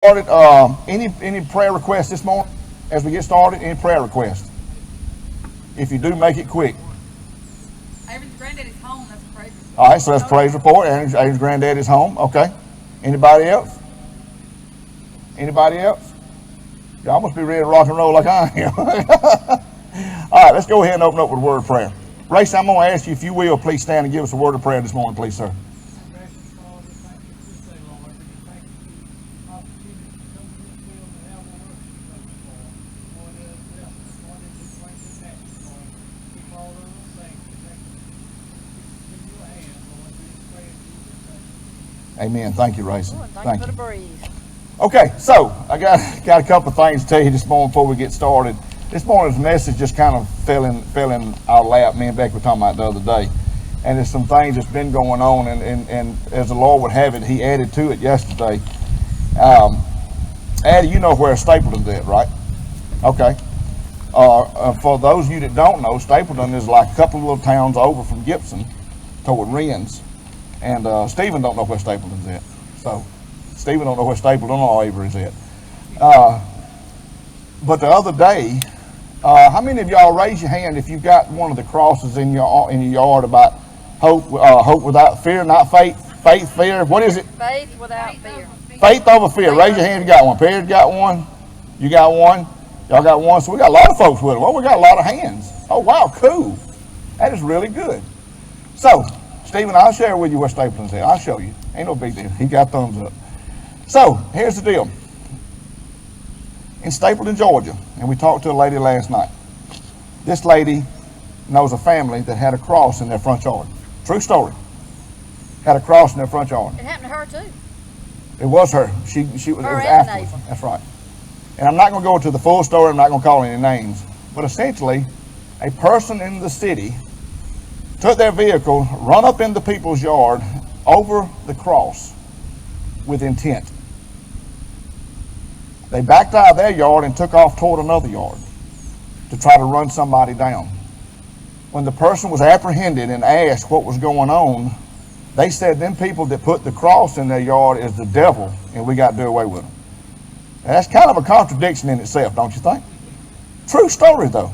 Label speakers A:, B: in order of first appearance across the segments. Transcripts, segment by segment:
A: Started, any prayer requests this morning as we get started? Any prayer requests? If you do, make it quick.
B: Aaron's granddaddy's home. That's a praise report.
A: All right, so that's praise report. Aaron's granddad is home. Okay. Anybody else? Anybody else? Y'all must be ready to rock and roll like I am. All right, let's go ahead and open up with a word of prayer. Race, I'm going to ask you, if you will, please stand and give us a word of prayer this morning, please, sir. Amen. Thank you, Racing.
C: Thank you for the breeze.
A: Okay, so I got a couple of things to tell you this morning before we get started. This morning's message just kind of fell in our lap. Me and Becky were talking about it the other day. And there's some things that's been going on, and as the Lord would have it, He added to it yesterday. Addie, you know where Stapleton's at, right? Okay. For those of you that don't know, Stapleton is like a couple of little towns over from Gibson toward Rennes. And Stephen don't know where Stapleton's at. So Stephen don't know where Stapleton or Avery's at. But the other day, how many of y'all raise your hand if you've got one of the crosses in your yard about hope without fear, not faith, faith, fear? What is it?
C: Faith without fear.
A: Faith over fear. Raise your hand if you got one. Perry's got one. You got one. Y'all got one. So we got a lot of folks with them. Well, we got a lot of hands. Oh, wow, cool. That is really good. So, Stephen, I'll share with you where Stapleton's at. I'll show you. Ain't no big deal. He got thumbs up. So, here's the deal. In Stapleton, Georgia, and we talked to a lady last night. This lady knows a family that had a cross in their front yard. True story. Had a cross in their front yard.
C: It happened to her too.
A: It was her. It was afterwards. That's right. And I'm not going to go into the full story. I'm not going to call any names. But essentially, a person in the city took their vehicle, run up in the people's yard over the cross with intent. They backed out of their yard and took off toward another yard to try to run somebody down. When the person was apprehended and asked what was going on, they said them people that put the cross in their yard is the devil and we got to do away with them. And that's kind of a contradiction in itself, don't you think? True story though.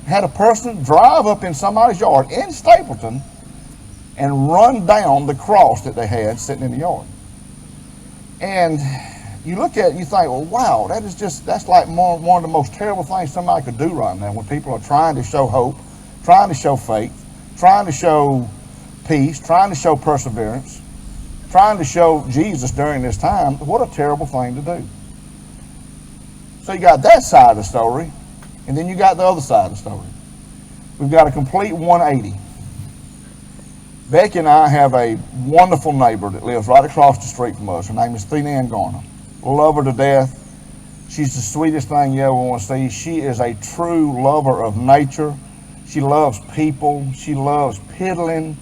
A: Had a person drive up in somebody's yard in Stapleton and run down the cross that they had sitting in the yard. And you look at it and you think, well, wow, that's like one of the most terrible things somebody could do right now when people are trying to show hope, trying to show faith, trying to show peace, trying to show perseverance, trying to show Jesus during this time. What a terrible thing to do. So you got that side of the story. And then you got the other side of the story. We've got a complete 180. Becky and I have a wonderful neighbor that lives right across the street from us. Her name is Ann Garner. Love her to death. She's the sweetest thing you ever want to see. She is a true lover of nature. She loves people. She loves piddling.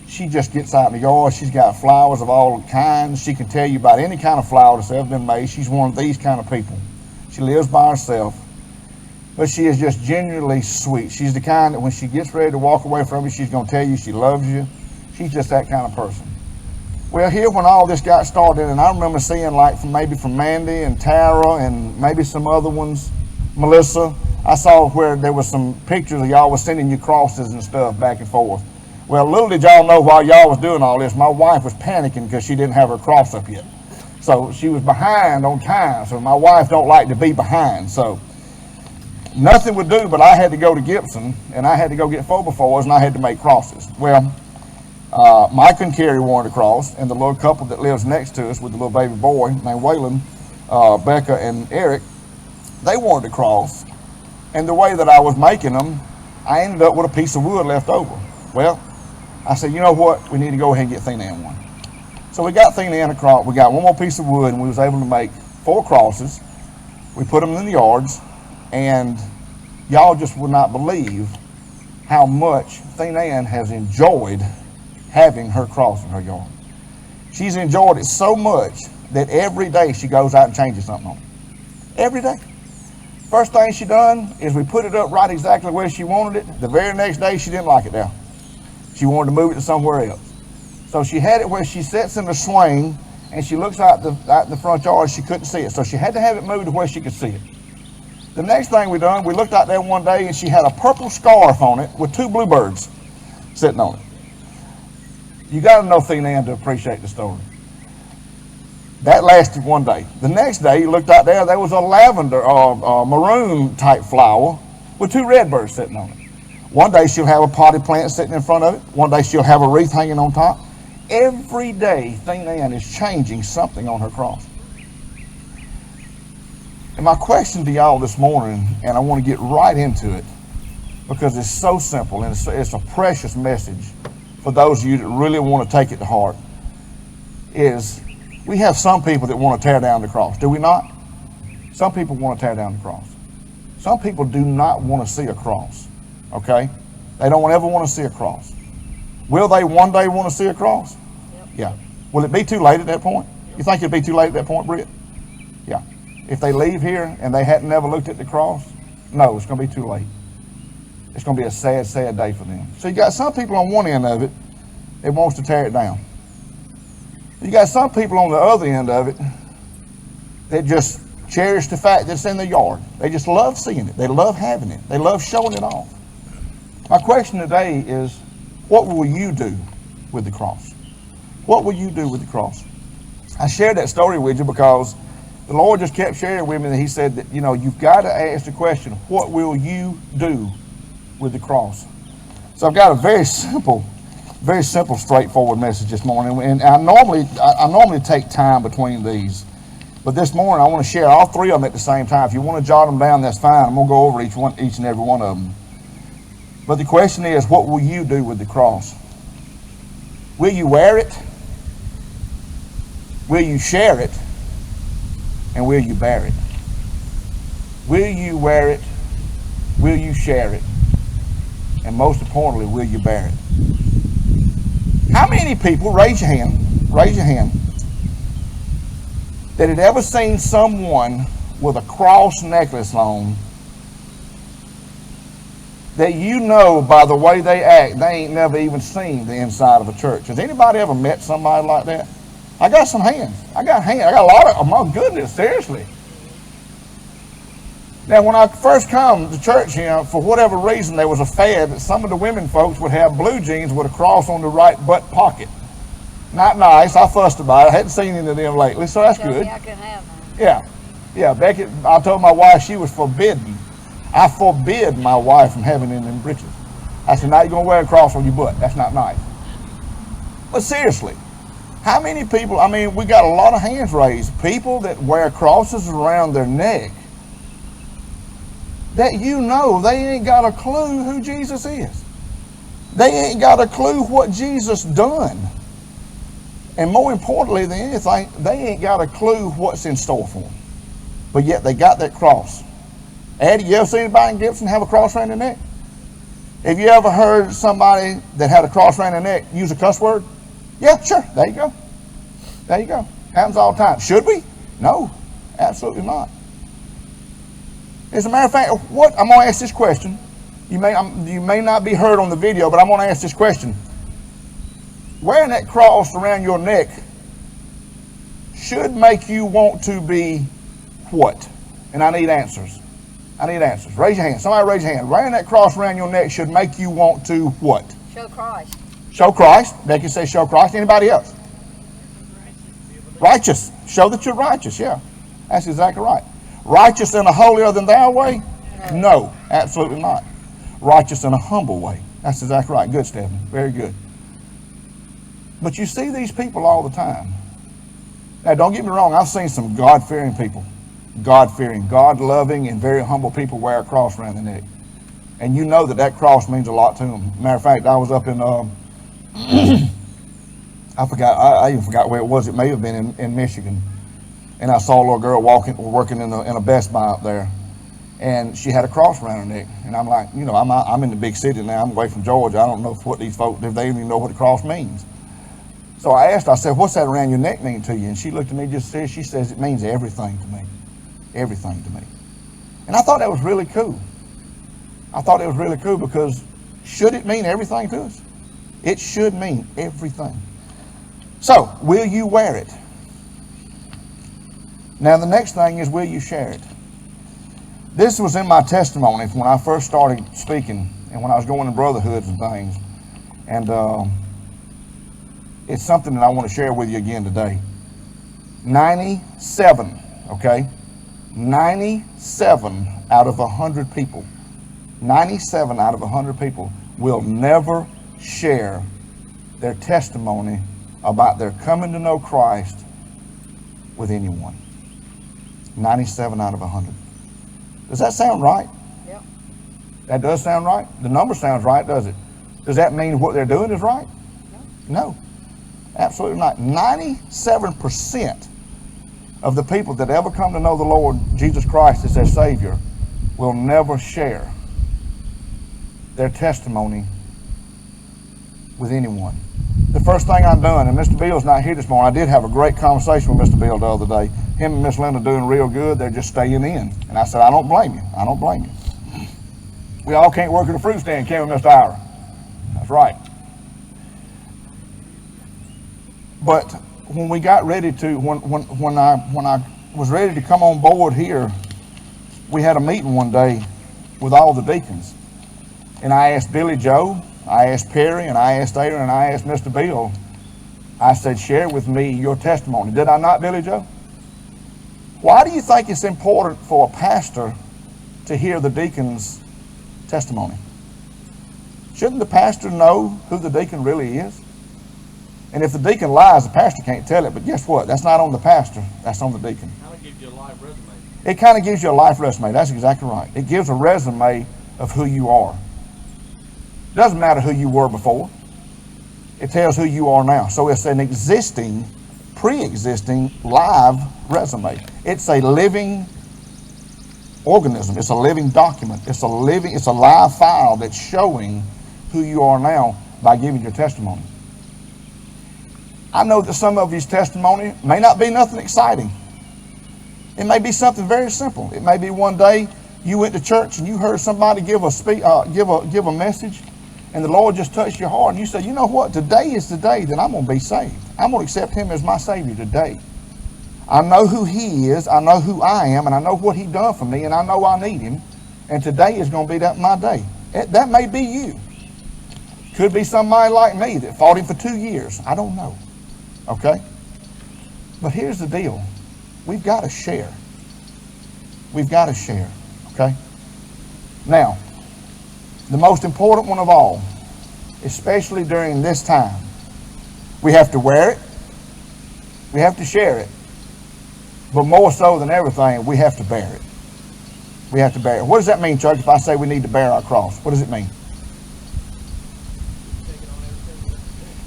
A: She just gets out in the yard. She's got flowers of all kinds. She can tell you about any kind of flower that's ever been made. She's one of these kind of people. She lives by herself. But she is just genuinely sweet. She's the kind that when she gets ready to walk away from you, she's going to tell you she loves you. She's just that kind of person. Well, here when all this got started, and I remember seeing like from Mandy and Tara and maybe some other ones, Melissa, I saw where there was some pictures of y'all was sending you crosses and stuff back and forth. Well, little did y'all know while y'all was doing all this, my wife was panicking because she didn't have her cross up yet. So she was behind on time. So my wife don't like to be behind. So nothing would do, but I had to go to Gibson, and I had to go get 4x4s, and I had to make crosses. Well, Mike couldn't carry one across, and the little couple that lives next to us with the little baby boy named Waylon, Becca and Eric, they wanted to cross. And the way that I was making them, I ended up with a piece of wood left over. Well, I said, you know what? We need to go ahead and get Ann one. So we got Ann across. We got one more piece of wood, and we was able to make 4 crosses. We put them in the yards. And y'all just would not believe how much Ann has enjoyed having her cross in her yard. She's enjoyed it so much that every day she goes out and changes something on it. Every day. First thing she done is we put it up right exactly where she wanted it. The very next day she didn't like it there. She wanted to move it to somewhere else. So she had it where she sits in the swing and she looks out the front yard. She couldn't see it, so she had to have it moved to where she could see it. The next thing we done, we looked out there one day, and she had a purple scarf on it with 2 bluebirds sitting on it. You got to know Thea Ann to appreciate the story. That lasted one day. The next day, you looked out there, there was a lavender or maroon type flower with 2 redbirds sitting on it. One day she'll have a potted plant sitting in front of it. One day she'll have a wreath hanging on top. Every day, Thea Ann is changing something on her cross. And my question to y'all this morning, and I want to get right into it, because it's so simple and it's a precious message for those of you that really want to take it to heart, is we have some people that want to tear down the cross. Do we not? Some people want to tear down the cross. Some people do not want to see a cross. Okay? They don't ever want to see a cross. Will they one day want to see a cross? Yep. Yeah. Will it be too late at that point? Yep. You think it'll be too late at that point, Britt? Yeah. If they leave here and they hadn't never looked at the cross, no, it's going to be too late. It's going to be a sad, sad day for them. So you got some people on one end of it that wants to tear it down. You got some people on the other end of it that just cherish the fact that it's in their yard. They just love seeing it. They love having it. They love showing it off. My question today is, what will you do with the cross? What will you do with the cross? I shared that story with you because the Lord just kept sharing with me that He said that, you've got to ask the question, what will you do with the cross? So I've got a very simple, straightforward message this morning. And I normally take time between these. But this morning I want to share all 3 of them at the same time. If you want to jot them down, that's fine. I'm going to go over each and every one of them. But the question is, what will you do with the cross? Will you wear it? Will you share it? And will you bear it? Will you wear it? Will you share it? And most importantly, will you bear it? How many people, raise your hand, that had ever seen someone with a cross necklace on that by the way they act, they ain't never even seen the inside of a church? Has anybody ever met somebody like that? I got some hands. I got a lot of, oh my goodness, seriously. Now, when I first come to church, for whatever reason, there was a fad that some of the women folks would have blue jeans with a cross on the right butt pocket. Not nice. I fussed about it. I hadn't seen any of them lately, so that's good.
C: I can have them.
A: Yeah. Becky, I told my wife she was forbidden. I forbid my wife from having them in breeches. I said, now you're going to wear a cross on your butt. That's not nice. But seriously, how many people, we got a lot of hands raised. People that wear crosses around their neck that they ain't got a clue who Jesus is. They ain't got a clue what Jesus done. And more importantly than anything, they ain't got a clue what's in store for them. But yet they got that cross. Addie, you ever seen anybody in Gibson have a cross around their neck? Have you ever heard somebody that had a cross around their neck use a cuss word? Yeah, sure. There you go. There you go. Happens all the time. Should we? No, absolutely not. As a matter of fact, I'm going to ask this question. You may not be heard on the video, but I'm going to ask this question. Wearing that cross around your neck should make you want to be what? And I need answers. Raise your hand. Somebody raise your hand. Wearing that cross around your neck should make you want to what?
C: Show Christ.
A: Show Christ. Becky says show Christ. Anybody else? Righteous. Show that you're righteous. Yeah, that's exactly right. Righteous in a holier than thou way? No, absolutely not. Righteous in a humble way. That's exactly right. Good, Stephanie. Very good. But you see these people all the time. Now, don't get me wrong. I've seen some God-fearing people. God-fearing, God-loving, and very humble people wear a cross around their neck. And you know that cross means a lot to them. Matter of fact, I was up in, I even forgot where it was. It may have been in Michigan. And I saw a little girl working in a Best Buy up there. And she had a cross around her neck. And I'm like, I'm in the big city now. I'm away from Georgia. I don't know what these folks, if they even know what a cross means. So I asked her, I said, what's that around your neck mean to you? And she looked at me she says, it means everything to me. Everything to me. And I thought that was really cool. Because should it mean everything to us? It should mean everything. So, will you wear it? Now the next thing is, will you share it? This was in my testimony when I first started speaking and when I was going to brotherhoods and things. And it's something that I want to share with you again today. 97, okay? 97 out of 100 people, 97 out of 100 people will never share their testimony about their coming to know Christ with anyone. 97 out of 100. Does that sound right?
C: Yep.
A: That does sound right? The number sounds right, does it? Does that mean what they're doing is right? No. Absolutely not. 97% of the people that ever come to know the Lord Jesus Christ as their Savior will never share their testimony with anyone. The first thing I've done, and Mr. Bill's not here this morning, I did have a great conversation with Mr. Bill the other day. Him and Miss Linda doing real good. They're just staying in. And I said, I don't blame you. I don't blame you. We all can't work at a fruit stand, can we, Mr. Ira? That's right. But when we got ready to, when I was ready to come on board here, we had a meeting one day with all the deacons. And I asked Billy Joe, I asked Perry, and I asked Aaron, and I asked Mr. Bill. I said, share with me your testimony. Did I not, Billy Joe? Why do you think it's important for a pastor to hear the deacon's testimony? Shouldn't the pastor know who the deacon really is? And if the deacon lies, the pastor can't tell it. But guess what? That's not on the pastor. That's on the deacon.
D: It kind of gives you a life resume.
A: It kind of gives you a life resume. That's exactly right. It gives a resume of who you are. It doesn't matter who you were before. It tells who you are now. So it's an existing, pre-existing live resume. It's a living organism. It's a living document. It's a live file that's showing who you are now by giving your testimony. I know that some of these testimony may not be nothing exciting. It may be something very simple. It may be one day you went to church and you heard somebody give a message, and the Lord just touched your heart, and you said, you know what? Today is the day that I'm going to be saved. I'm going to accept Him as my Savior today. I know who He is. I know who I am, and I know what He done for me, and I know I need Him. And today is going to be my day. That may be you. Could be somebody like me that fought Him for 2 years. I don't know. Okay? But here's the deal. We've got to share. We've got to share. Okay? Now, the most important one of all, especially during this time, we have to wear it. We have to share it. But more so than everything, we have to bear it. We have to bear it. What does that mean, church, if I say we need to bear our cross? What does it mean?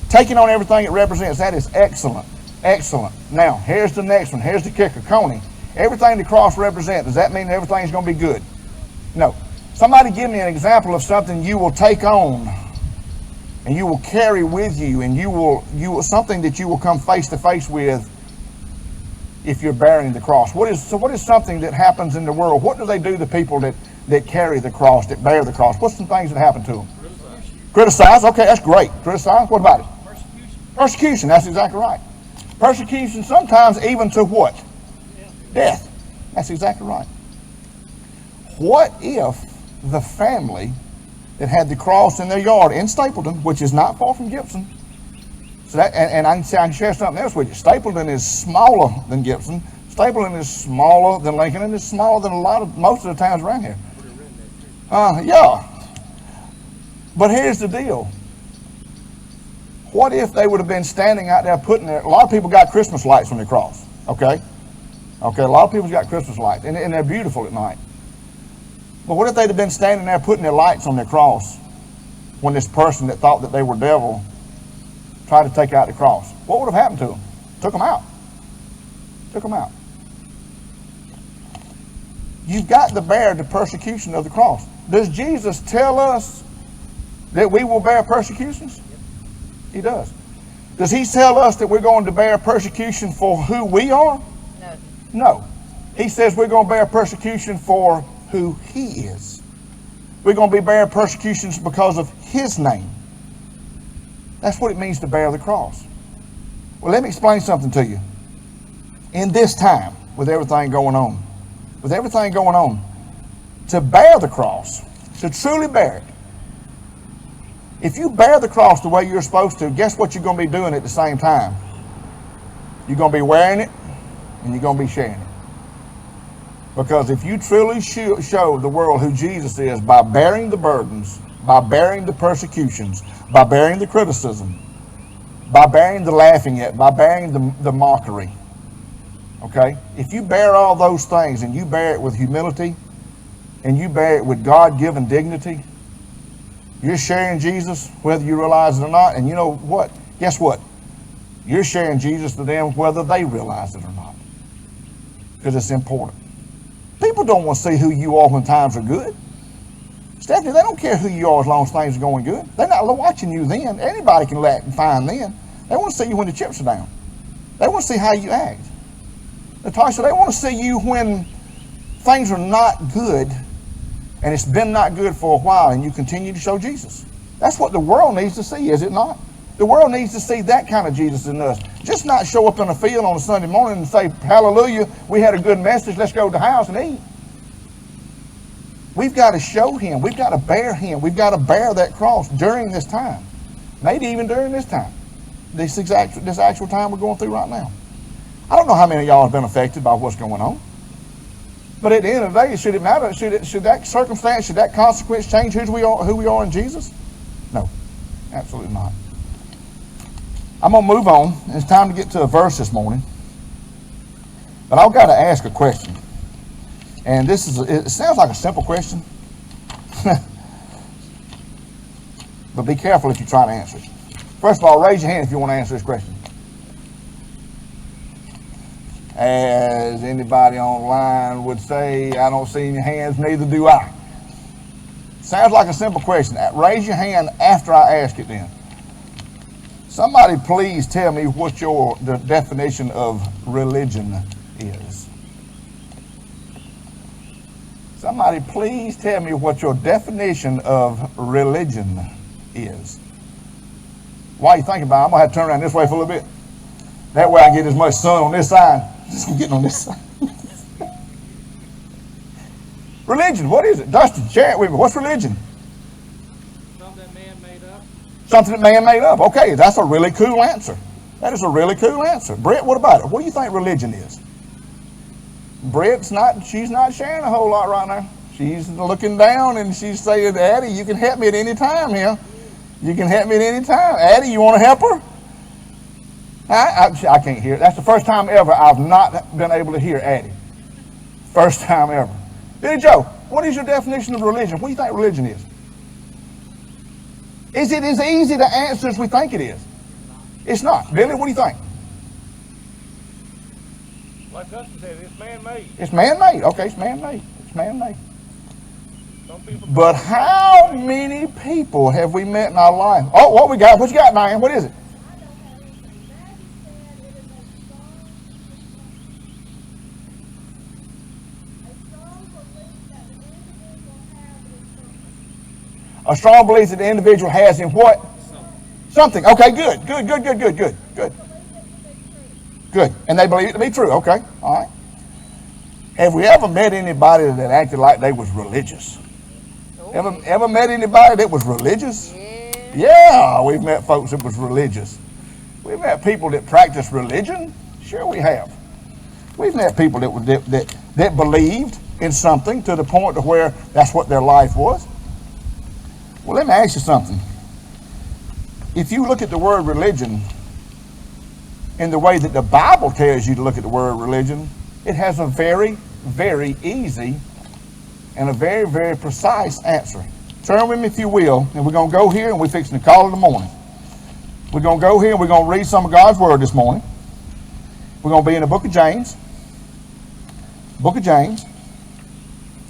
A: Taking on everything it represents. That is excellent. Excellent. Now, here's the next one. Here's the kicker. Coney, everything the cross represents, does that mean everything's going to be good? No. Somebody give me an example of something you will take on and you will carry with you, and you will something that you will come face to face with if you're bearing the cross. What is something that happens in the world? What do they do to people that carry the cross, that bear the cross? What's some things that happen to them? Criticize. Okay, that's great. Criticize. What about it? Persecution. That's exactly right. Persecution, sometimes even to what? Death. That's exactly right. What if the family that had the cross in their yard in Stapleton, which is not far from Gibson, so that, and I can share something else with you. Stapleton is smaller than Gibson. Stapleton is smaller than Lincoln, and it's smaller than most of the towns around here. Yeah. But here's the deal. What if they would have been standing out there putting their... A lot of people got Christmas lights on their cross, okay? Okay, a lot of people's got Christmas lights, and they're beautiful at night. But what if they'd have been standing there putting their lights on their cross when this person that thought that they were devil tried to take out the cross? What would have happened to them? Took them out. Took them out. You've got to bear the persecution of the cross. Does Jesus tell us that we will bear persecutions? He does. Does He tell us that we're going to bear persecution for who we are?
C: No.
A: No. He says we're going to bear persecution for who He is. We're going to be bearing persecutions because of His name. That's what it means to bear the cross. Well, let me explain something to you. In this time, with everything going on. With everything going on. To bear the cross. To truly bear it. If you bear the cross the way you're supposed to, guess what you're going to be doing at the same time? You're going to be wearing it and you're going to be sharing it. Because if you truly show the world who Jesus is by bearing the burdens, by bearing the persecutions, by bearing the criticism, by bearing the laughing at, by bearing the mockery, okay? If you bear all those things and you bear it with humility and you bear it with God-given dignity, you're sharing Jesus whether you realize it or not. And you know what? Guess what? You're sharing Jesus to them whether they realize it or not. Because it's important. People don't want to see who you are when times are good. Stephanie, they don't care who you are as long as things are going good. They're not watching you then. Anybody can act fine then. They want to see you when the chips are down. They want to see how you act. Natasha, they want to see you when things are not good and it's been not good for a while and you continue to show Jesus. That's what the world needs to see, is it not? The world needs to see that kind of Jesus in us. Just not show up in a field on a Sunday morning and say, hallelujah, we had a good message, let's go to the house and eat. We've got to show him. We've got to bear him. We've got to bear that cross during this time. Maybe even during this time. This actual time we're going through right now. I don't know how many of y'all have been affected by what's going on. But at the end of the day, should it matter? Should that circumstance, should that consequence change who we are in Jesus? No, absolutely not. I'm going to move on. It's time to get to a verse this morning. But I've got to ask a question. And it sounds like a simple question. But be careful if you try to answer it. First of all, raise your hand if you want to answer this question. As anybody online would say, I don't see any hands, neither do I. Sounds like a simple question. Raise your hand after I ask it then. Somebody please tell me what the definition of religion is. Somebody please tell me what your definition of religion is. While you think about it, I'm going to have to turn around this way for a little bit. That way I get as much sun on this side. I'm getting on this side. Religion, what is it? Dustin, share it with me. What's religion?
D: Something that man made up.
A: Something that man made up. Okay, that's a really cool answer. That is a really cool answer. Britt, what about it? What do you think religion is? Britt's she's not sharing a whole lot right now. She's looking down and she's saying, Addie, you can help me at any time here. You can help me at any time. Addie, you want to help her? I can't hear. That's the first time ever I've not been able to hear Addie. First time ever. Billy Joe, what is your definition of religion? What do you think religion is? Is it as easy to answer as we think it is? It's not. Billy, what do you think?
D: Like Dustin said, it's man-made.
A: It's man-made. Okay, it's man-made. It's man-made. But how many people have we met in our life? Oh, what we got? What you got, Diane? What is it? A strong belief that the individual has in what? Something. Okay, good. Good. And they believe it to be true. Okay, all right. Have we ever met anybody that acted like they was religious? Ever met anybody that was religious? Yeah, we've met folks that was religious. We've met people that practice religion. Sure we have. We've met people that believed in something to the point to where that's what their life was. Well, let me ask you something. If you look at the word religion in the way that the Bible tells you to look at the word religion, it has a very, very easy and a very, very precise answer. Turn with me if you will, and we're going to go here and we're fixing to call it in the morning. We're going to go here and we're going to read some of God's word this morning. We're going to be in the book of James. Book of James.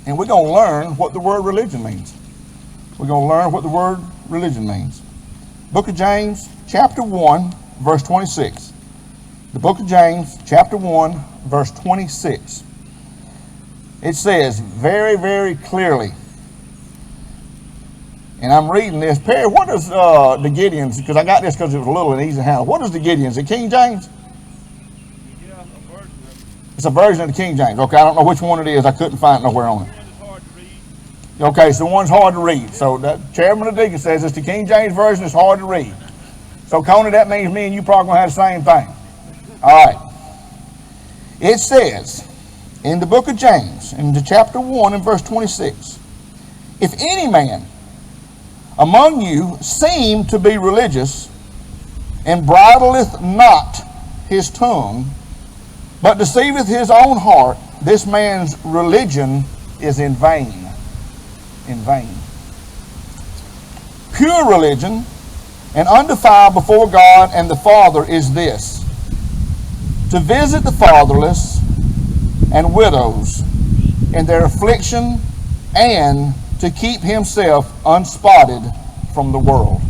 A: And we're going to learn what the word religion means. We're going to learn what the word religion means. Book of James, chapter 1, verse 26. The book of James, chapter 1, verse 26. It says very, very clearly, and I'm reading this. Perry, what does the Gideons, because I got this because it was a little and easy to handle. What is the Gideons? The King James?
D: Yeah, a version of it.
A: It's a version of the King James. Okay, I don't know which one it is. I couldn't find it nowhere on it. Okay, so the one's hard to read. So the chairman of the deacon says it's the King James version. It's hard to read. So Coney, that means me and you probably gonna have the same thing. All right. It says in the book of James, in the chapter 1 and verse 26, if any man among you seem to be religious and bridleth not his tongue, but deceiveth his own heart, this man's religion is in vain. In vain. Pure religion and undefiled before God and the Father is this: to visit the fatherless and widows in their affliction, and to keep himself unspotted from the world.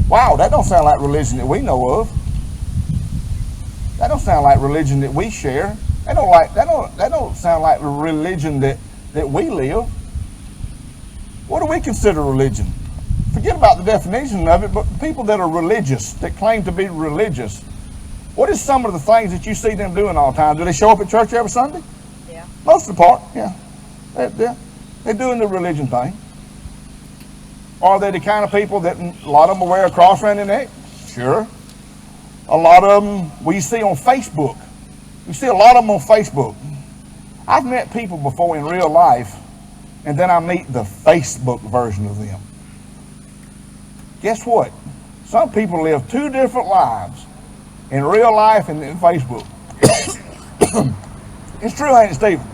A: Wow, that don't sound like religion that we know of. That don't sound like religion that we share. That don't sound like the religion that we live. What do we consider religion? Forget about the definition of it, but people that are religious, that claim to be religious, what is some of the things that you see them doing all the time? Do they show up at church every Sunday?
C: Yeah.
A: Most of the part, yeah. They're doing the religion thing. Are they the kind of people that a lot of them will wear a cross around their neck? Sure. A lot of them we see on Facebook. We see a lot of them on Facebook. I've met people before in real life, and then I meet the Facebook version of them. Guess what? Some people live two different lives, in real life and in Facebook. It's true, ain't it, Stephen?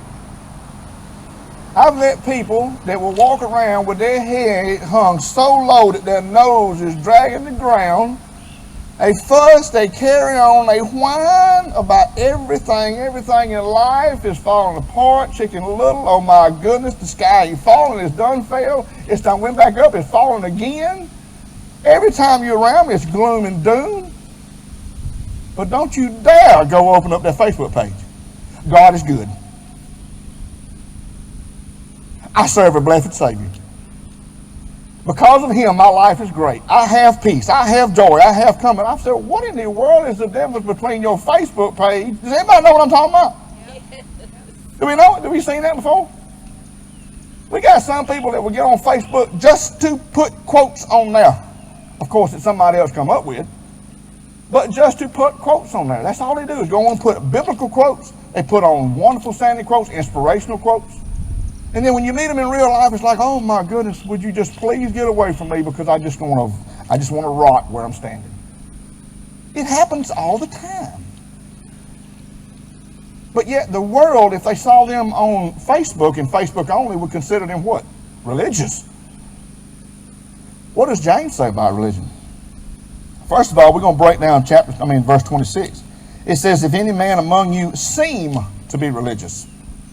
A: I've met people that will walk around with their head hung so low that their nose is dragging the ground. They fuss, they carry on, they whine about everything. Everything in life is falling apart, Chicken Little. Oh my goodness, the sky ain't falling, it's done fell. It's done went back up, it's falling again. Every time you're around me, it's gloom and doom. But don't you dare go open up that Facebook page. God is good. I serve a blessed Savior. Because of him, my life is great. I have peace. I have joy. I have comfort. I've said, what in the world is the difference between your Facebook page? Does anybody know what I'm talking about? Do we know it? Have we seen that before? We got some people that will get on Facebook just to put quotes on there. Of course, it's somebody else come up with. But just to put quotes on there. That's all they do is go on and put biblical quotes. They put on wonderful sounding quotes, inspirational quotes. And then when you meet them in real life, it's like, oh my goodness, would you just please get away from me because I just want to rot where I'm standing. It happens all the time. But yet the world, if they saw them on Facebook and Facebook only, would consider them what? Religious. What does James say about religion? First of all, we're going to break down verse 26. It says, if any man among you seem to be religious.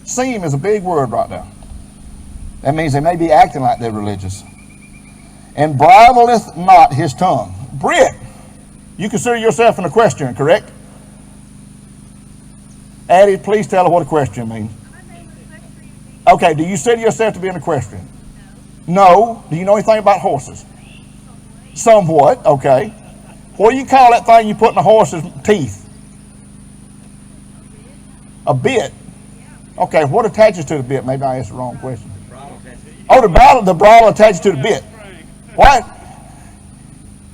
A: Seem is a big word right there. That means they may be acting like they're religious. And bridleth not his tongue. Britt, you consider yourself an equestrian, correct? Addie, please tell her what equestrian means. Okay, do you consider yourself to be an equestrian? No. Do you know anything about horses? Somewhat, okay. What do you call that thing you put in the horse's teeth? A bit. Okay, what attaches to the bit? Maybe I asked the wrong question. Oh, the bridle attaches to the bit. What?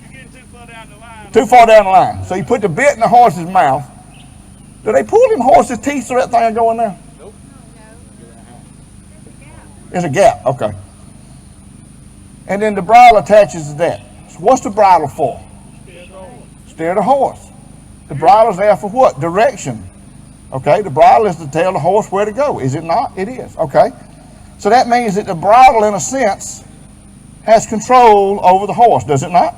D: You're getting too far down the line.
A: Too far down the line. So you put the bit in the horse's mouth. Do they pull them horses' teeth so that thing go in there?
D: Nope.
A: There's a gap, okay. And then the bridle attaches to that. So what's the bridle for? Steer the horse. The bridle's there for what? Direction. Okay, the bridle is to tell the horse where to go. Is it not? It is. Okay. So that means that the bridle, in a sense, has control over the horse, does it not?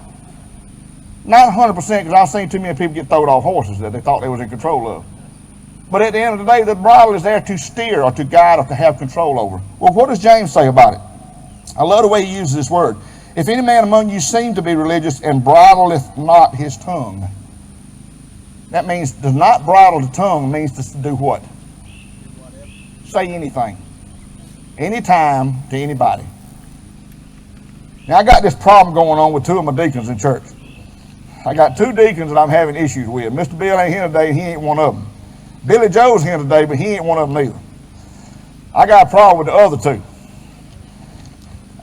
A: Not 100%, because I've seen too many people get thrown off horses that they thought they was in control of. But at the end of the day, the bridle is there to steer or to guide or to have control over. Well, what does James say about it? I love the way he uses this word. If any man among you seem to be religious and bridleth not his tongue. That means does not bridle the tongue means to do what? Say anything. Anytime to anybody. Now I got this problem going on with two of my deacons in church. I got two deacons that I'm having issues with. Mr. Bill ain't here today, he ain't one of them. Billy Joe's here today, but he ain't one of them either. I got a problem with the other two.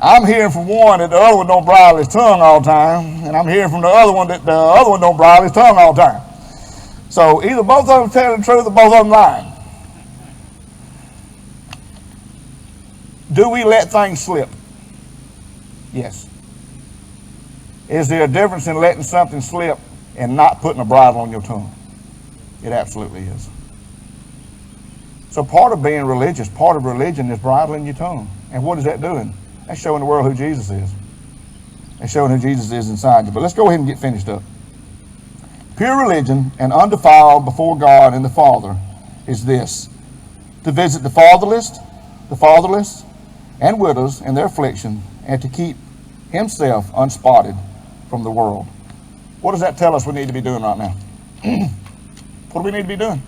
A: I'm hearing from one that the other one don't bridle his tongue all the time, and I'm hearing from the other one that the other one don't bridle his tongue all the time. So either both of them tell the truth or both of them lying. Do we let things slip? Yes. Is there a difference in letting something slip and not putting a bridle on your tongue? It absolutely is. So part of being religious, part of religion is bridling your tongue. And what is that doing? That's showing the world who Jesus is. That's showing who Jesus is inside you. But let's go ahead and get finished up. Pure religion and undefiled before God and the Father is this: to visit the fatherless, and widows in their affliction, and to keep himself unspotted from the world. What does that tell us we need to be doing right now? What do we need to be doing?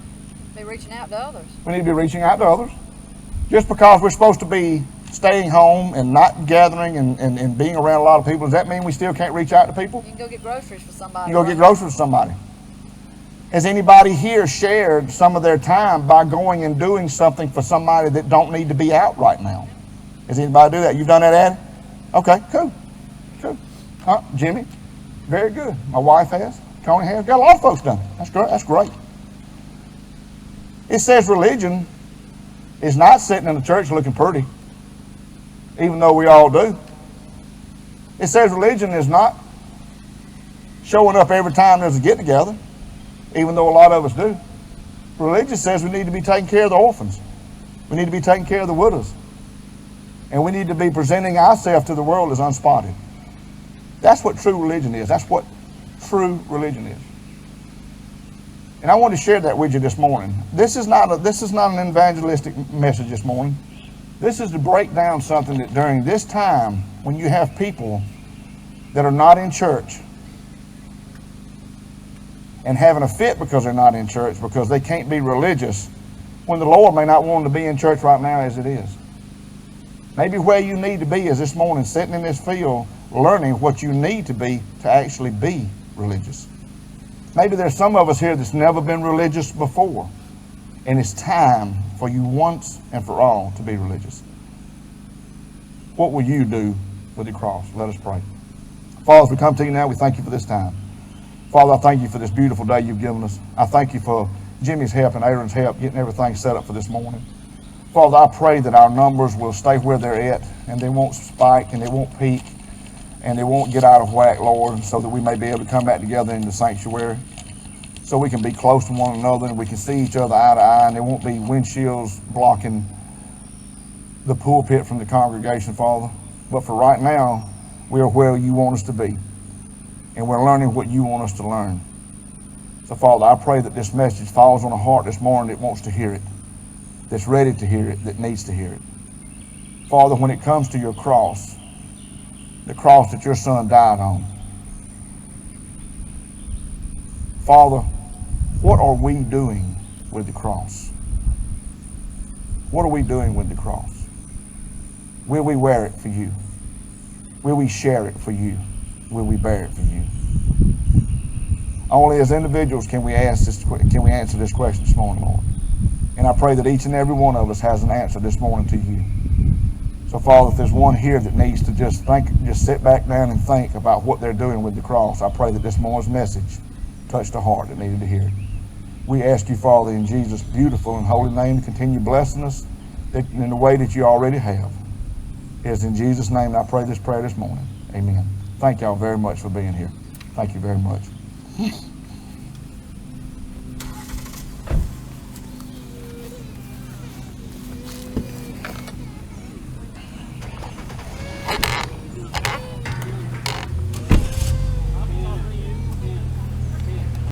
C: Be reaching out to others.
A: We need to be reaching out to others. Just because we're supposed to be staying home and not gathering and being around a lot of people, does that mean we still can't reach out to people?
C: You can go get groceries for somebody.
A: You can go get groceries for somebody. Has anybody here shared some of their time by going and doing something for somebody that don't need to be out right now? Has anybody do that? You've done that, Ed? Okay, cool. Jimmy? Very good. My wife has. Connie has. Got a lot of folks done. That's great. That's great. It says religion is not sitting in the church looking pretty, even though we all do. It says religion is not showing up every time there's a get-together, even though a lot of us do. Religion says we need to be taking care of the orphans. We need to be taking care of the widows. And we need to be presenting ourselves to the world as unspotted. That's what true religion is. That's what true religion is. And I want to share that with you this morning. This is not an evangelistic message this morning. This is to break down something that during this time, when you have people that are not in church and having a fit because they're not in church, because they can't be religious, when the Lord may not want them to be in church right now as it is. Maybe where you need to be is this morning, sitting in this field, learning what you need to be to actually be religious. Maybe there's some of us here that's never been religious before, and it's time for you once and for all to be religious. What will you do with the cross? Let us pray. Father, as we come to you now, we thank you for this time. Father, I thank you for this beautiful day you've given us. I thank you for Jimmy's help and Aaron's help getting everything set up for this morning. Father, I pray that our numbers will stay where they're at, and they won't spike, and they won't peak, and they won't get out of whack, Lord, so that we may be able to come back together in the sanctuary, so we can be close to one another, and we can see each other eye to eye, and there won't be windshields blocking the pulpit from the congregation, Father. But for right now, we are where you want us to be, and we're learning what you want us to learn. So, Father, I pray that this message falls on a heart this morning that wants to hear it, that's ready to hear it, that needs to hear it. Father, when it comes to your cross, the cross that your son died on, Father, what are we doing with the cross? What are we doing with the cross? Will we wear it for you? Will we share it for you? Will we bear it for you? Only as individuals can we answer this question this morning, Lord. And I pray that each and every one of us has an answer this morning to you. So, Father, if there's one here that needs to just sit back down and think about what they're doing with the cross, I pray that this morning's message touched a heart that needed to hear it. We ask you, Father, in Jesus' beautiful and holy name, to continue blessing us in the way that you already have. It's in Jesus' name that I pray this prayer this morning. Amen. Thank y'all very much for being here. Thank you very much.